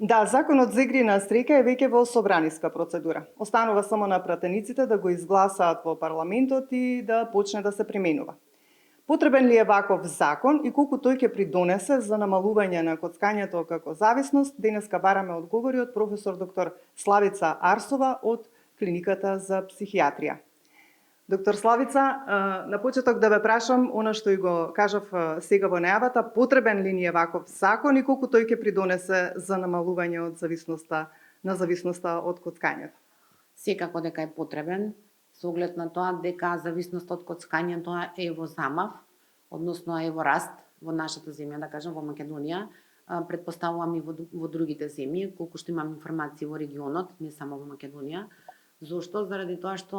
Да, законот за игри на среќа е веќе во собраниска процедура. Останува само на пратениците да го изгласаат во парламентот и да почне да се применува. Потребен ли е ваков закон и колку тој ќе придонесе за намалување на коцкањето како зависност, денеска бараме одговори од професор доктор Славица Арсова од Клиниката за психијатрија. Доктор Славица, на почеток да ве прашам, она што и го кажав сега во најавата, потребен ли ни е ваков закон и колку тој ќе придонесе за намалување од зависноста од коцкањето? Секако дека е потребен, со оглед на тоа дека зависноста од коцкањето е во замав, односно е во раст во нашата земја, да кажем во Македонија, претпоставувам и во другите земји, колку што имам информации во регионот, не само во Македонија. Зошто? Заради тоа што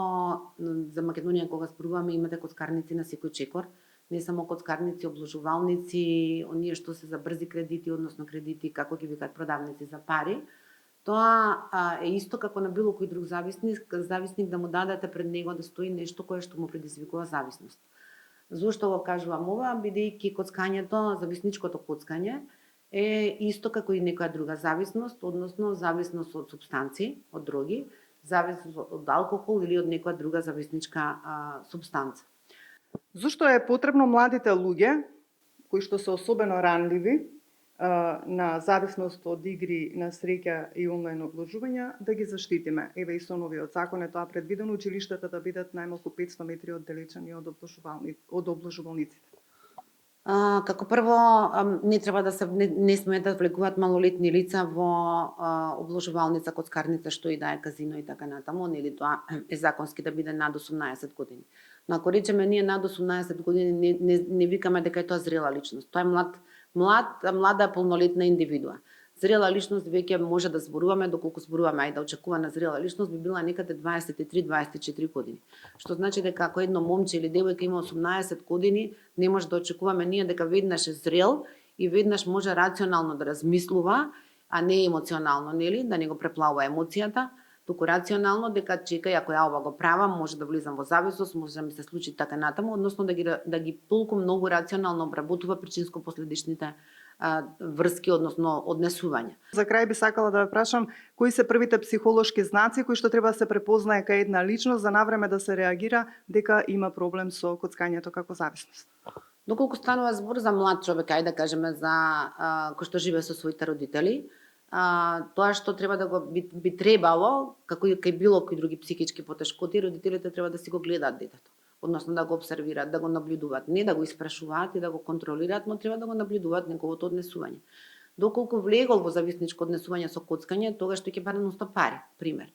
за Македонија кога зборуваме имате коцкарници на секој чекор, не само коцкарници, обложувалници, оние што се за брзи кредити, односно кредити како ги викаат продавници за пари. Тоа е исто како на било кој друг зависник да му дадете пред него да стои нешто кое што му предизвикува зависност. Зошто го кажувам ова? Бидејќи коцкањето, зависничкото коцкање е исто како и некоја друга зависност, односно зависност од супстанци, од дроги, зависност од алкохол или од некоја друга зависничка супстанца. Зошто е потребно младите луѓе, кои што се особено ранливи на зависност од игри на среќа и онлайн обложувања, да ги заштитиме? Еве и со новиот закон е тоа предвидено, училиштата да бидат најмалку 500 метри оддалечени од обложувалниците. Како прво, не треба не сме да влегуваат малолетни лица во обложувалница, коцкарница, што и да е казино и така натаму, нели тоа е законски да биде над 18 години. Но ако речеме ние над 18 години не викаме дека е тоа зрела личност. Тоа е млада полнолетна индивидуа. Зрела личност веќе може да зборуваме, доколку зборуваме, ајде да очекувана зрела личност би била некаде 23-24 години. Што значи дека ако едно момче или девојка има 18 години, не може да очекуваме ние дека веднаш е зрел и веднаш може рационално да размислува, а не емоционално, нели, да не го преплавува емоцијата, туку рационално дека чекај, ако ја ова го правам, може да влизам во зависност, може да ми се случи така натаму, односно да ги толку многу рационално обработува причинско-последичните врски, односно однесувања. За крај би сакала да ве прашам, кои се првите психолошки знаци кои што треба да се препознае кај една личност за навреме да се реагира дека има проблем со коцкањето како зависност? Доколку станува збор за млад човек, ајде да кажеме за кој што живее со своите родители, тоа што треба да го би требало, како и кај било кои други психички потешкоти, родителите треба да си го гледаат детето, односно да го обсервираат, да го наблюдуваат, не да го испрашуваат и да го контролираат, но треба да го наблюдуваат неговото однесување. Доколку влегол во зависничко однесување со коцкање, тогаш тој ќе бара носта пари, пример.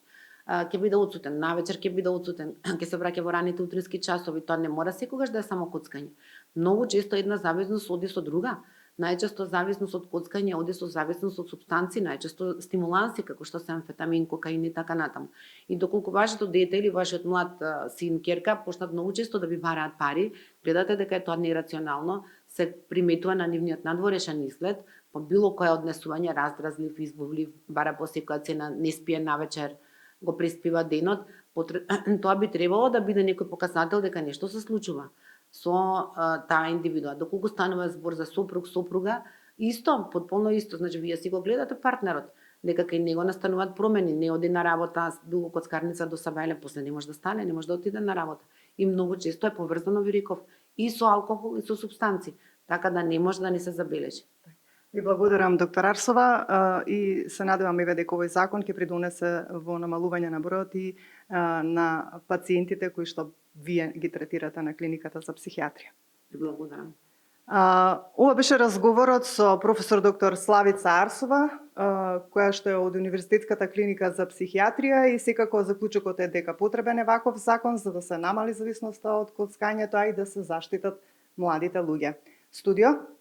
Ќе биде отсутен, навечер ќе биде отсутен, ќе се враќа во раните утрински часови, тоа не мора секогаш да е само коцкање. Многу често една зависност оди со друга. Најчесто зависност од коцкање оди со зависност од супстанци, најчесто стимуланси како што се амфетамин, кокаин и така натаму. И доколку вашето дете или вашиот млад син, ќерка почнат многу често да ви бараат пари, гледате дека е тоа нерационално, се приметува на нивниот надворешен изглед, по било кое однесување, раздразлив, избавлив, бара по секоја цена, не спие навечер, го преспива денот, тоа би требало да биде некој показател дека нешто се случува со таа индивидуа. Доколку станува збор за сопруг, сопруга, исто, потполно исто, значи вие си го гледате партнерот, дека кај него настануваат промени, не оди на работа, дуго коцкарница до сабајле, после не може да стане, не може да отиде на работа. И многу често е поврзано, ви реков, и со алкохол, и со супстанци, така да не може да не се забележи. Ви благодарам, доктор Арсова, и се надевам дека овој закон ќе придонесе во намалување на бројот и на пациентите кои што вие ги третирате на Клиниката за психијатрија. Ви благодарам. Ова беше разговорот со професор доктор Славица Арсова, која што е од Универзитетската клиника за психијатрија, и секако заклучокот е дека потребен е ваков закон за да се намали зависноста од коцкањето, а и да се заштитат младите луѓе. Студио